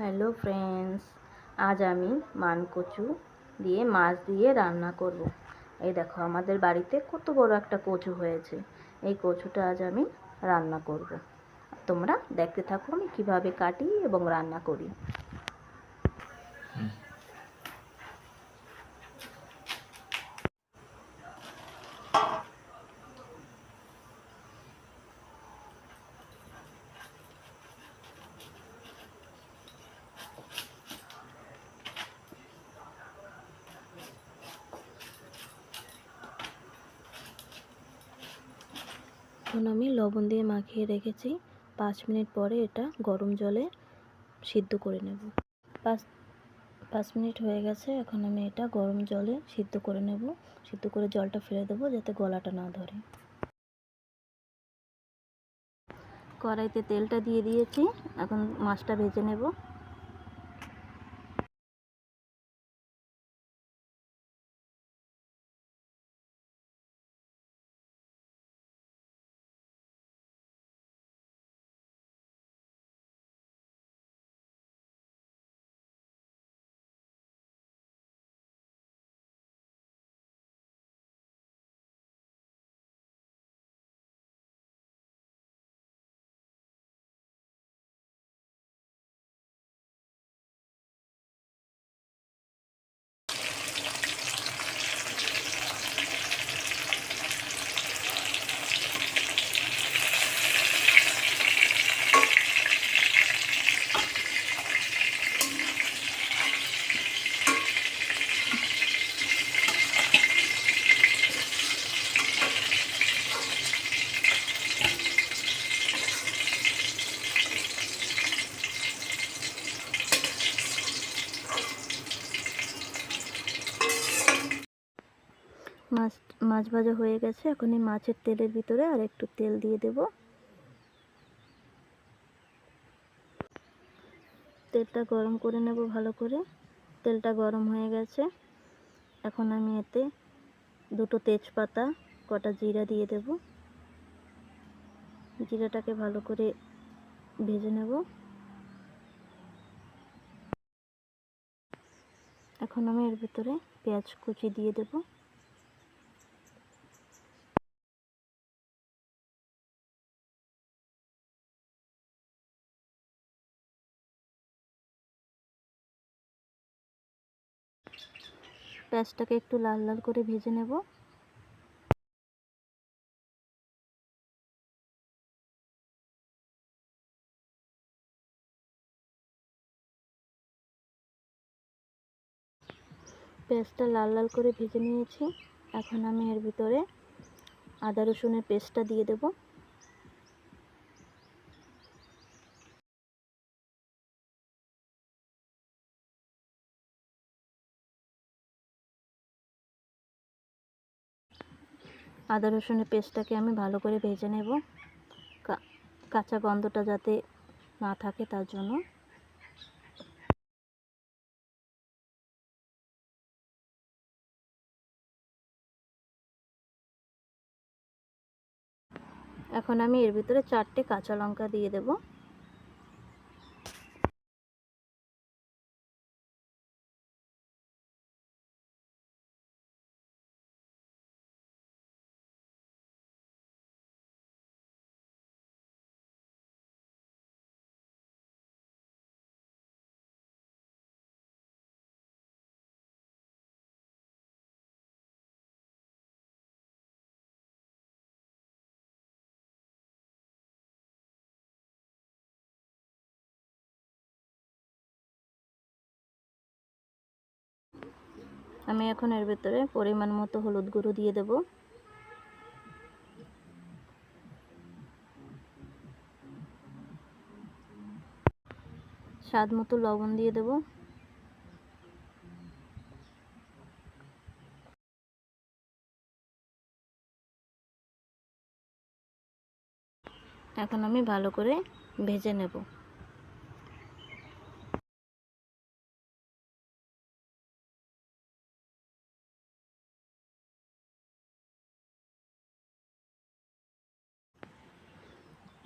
Hello friends, আজ আমি মানকচু দিয়ে মাছ দিয়ে রান্না করব। এই দেখো আমাদের বাড়িতে কত বড় একটা কচু হয়েছে। এই কচুটা আজ আমি রান্না করব। তোমরা দেখতে থাকো আমি কিভাবে কাটি এবং রান্না করি। এখন আমি লবণ দিয়ে মাখিয়ে রেখেছি। 5 মিনিট পরে এটা গরম জলে সিদ্ধ করে নেব। 5 মিনিট হয়ে গেছে। এখন আমি এটা গরম জলে সিদ্ধ করে নেব। সিদ্ধ করে জলটা ফেলে দেবো যাতে গলাটা না ধরে। কড়াইতে তেলটা দিয়ে দিয়েছি। এখন মাছটা ভেজে নেব। মাছ ভাজা হয়ে গেছে। এখন এই মাছের তেলের ভিতরে আর একটু তেল দিয়ে দেব। তেলটা গরম করে নেব ভালো করে। তেলটা গরম হয়ে গেছে। এখন আমি এতে 2টো তেজপাতা, কটা জিরা দিয়ে দেব। জিরাটাকে ভালো করে ভেজে নেব। এখন আমি এর ভিতরে পেঁয়াজ কুচি দিয়ে দেব। পেঁয়াজটাকে একটু লাল লাল করে ভেজে নেব। পেঁয়াজটা লাল লাল করে ভেজে নিয়েছি। এখন আমি এর ভিতরে আদা রসুনের পেস্টটা দিয়ে দেব। আদা রসুনের পেস্টটাকে আমি ভালো করে ভেজে নেব, কাঁচা গন্ধটা যাতে না থাকে তার জন্য। এখন আমি এর ভিতরে 4টে কাঁচা লঙ্কা দিয়ে দেব। আমি এখন এর ভিতরে পরিমাণ মতো হলুদ গুঁড়ো দিয়ে দেব। স্বাদ মতো লবণ দিয়ে দেব। এখন আমি ভালো করে ভেজে নেব।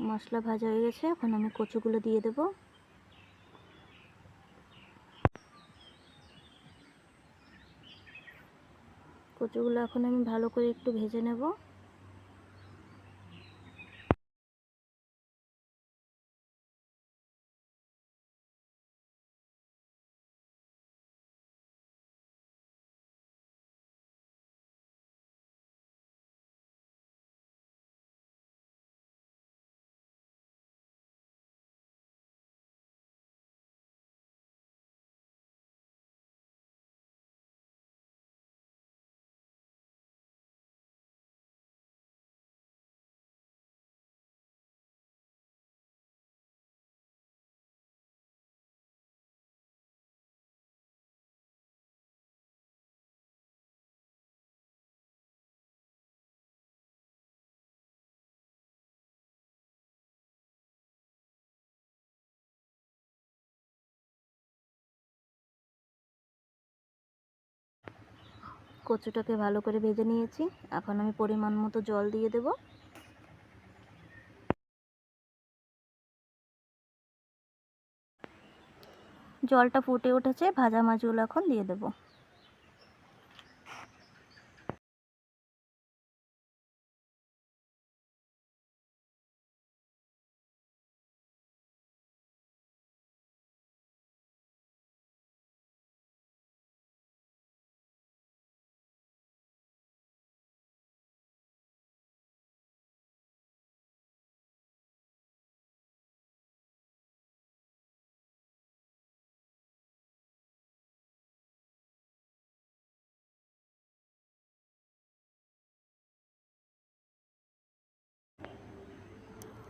মশলা ভাজা হয়ে গেছে। এখন আমি কচুগুলো দিয়ে দেব। কচুগুলো এখন আমি ভালো করে একটু ভেজে নেব। কচুটাকে ভালো করে ভেজে নিয়েছি। এখন আমি পরিমাণ মতো জল দিয়ে দেব। জলটা ফুটে উঠেছে, ভাজা মাছগুলো এখন দিয়ে দেব।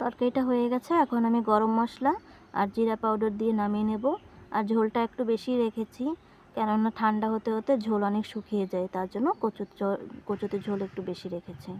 তরকারিটা হয়ে গেছে। এখন আমি গরম মশলা আর জিরা পাউডার দিয়ে নামিয়ে নেব। আর ঝোলটা একটু বেশি রেখেছি, কেননা ঠান্ডা হতে হতে ঝোল অনেক শুকিয়ে যায়, তার জন্য কচুতে ঝোল একটু বেশি রেখেছি।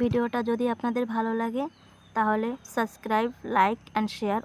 ভিডিওটা যদি আপনাদের ভালো লাগে তাহলে সাবস্ক্রাইব, লাইক অ্যান্ড শেয়ার